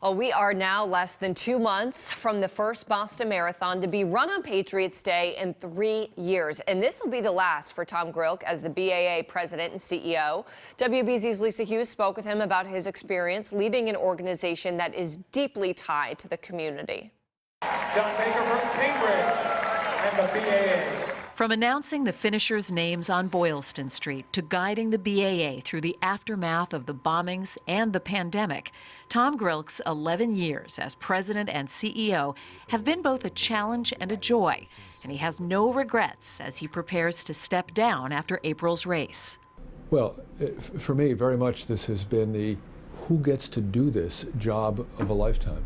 Well, we are now less than 2 months from the first Boston Marathon to be run on Patriots Day in 3 years. And this will be the last for Tom Grilk as the B.A.A. president and CEO. WBZ's Lisa Hughes spoke with him about his experience leading an organization that is deeply tied to the community. John Baker from Cambridge and the B.A.A. From announcing the finishers' names on Boylston Street to guiding the B.A.A. through the aftermath of the bombings and the pandemic, Tom Grilk's 11 years as president and CEO have been both a challenge and a joy, and he has no regrets as he prepares to step down after April's race. Well, for me, very much this has been the who gets to do this job of a lifetime.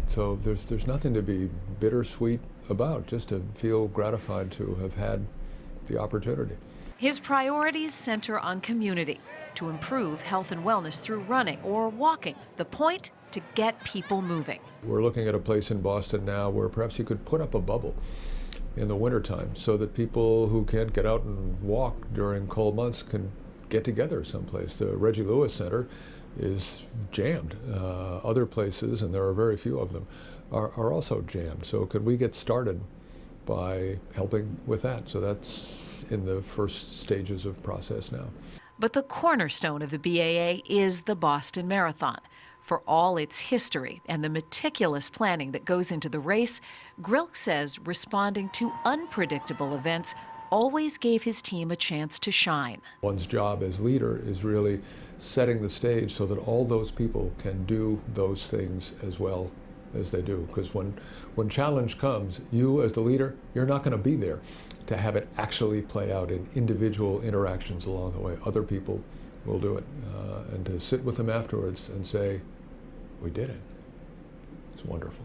So there's nothing to be bittersweet about, just to feel gratified to have had the opportunity. His priorities center on community, to improve health and wellness through running or walking. The point, to get people moving. We're looking at a place in Boston now where perhaps you could put up a bubble in the wintertime so that people who can't get out and walk during cold months can get together someplace. The Reggie Lewis Center is jammed. Other places, and there are very few of them, are also jammed. So could we get started by helping with that? So that's in the first stages of process now. But the cornerstone of the B.A.A. is the Boston Marathon. For all its history and the meticulous planning that goes into the race, Grilk says responding to unpredictable events always gave his team a chance to shine. One's job as leader is really setting the stage so that all those people can do those things as well as they do. Because when challenge comes, you as the leader, you're not going to be there to have it actually play out in individual interactions along the way. Other people will do it. And to sit with them afterwards and say, we did it. It's wonderful.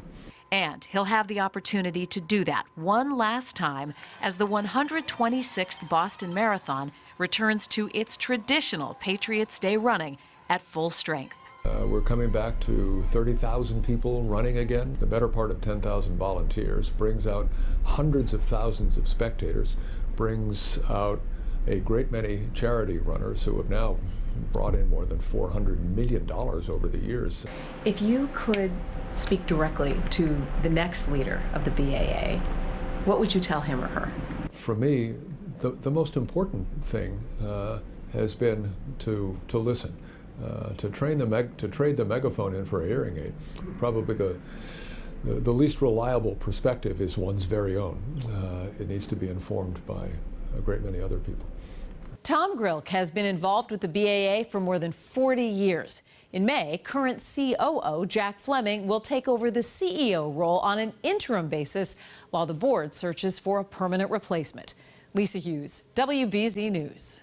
And he'll have the opportunity to do that one last time as the 126th Boston Marathon returns to its traditional Patriots Day running at full strength. We're coming back to 30,000 people running again. The better part of 10,000 volunteers, brings out hundreds of thousands of spectators, brings out a great many charity runners who have now brought in more than $400 million over the years. If you could speak directly to the next leader of the B.A.A., what would you tell him or her? For me, the most important thing has been to listen, to trade the megaphone in for a hearing aid. Probably the least reliable perspective is one's very own. It needs to be informed by a great many other people. Tom Grilk has been involved with the B.A.A. for more than 40 years. In May, current COO Jack Fleming will take over the CEO role on an interim basis while the board searches for a permanent replacement. Lisa Hughes, WBZ News.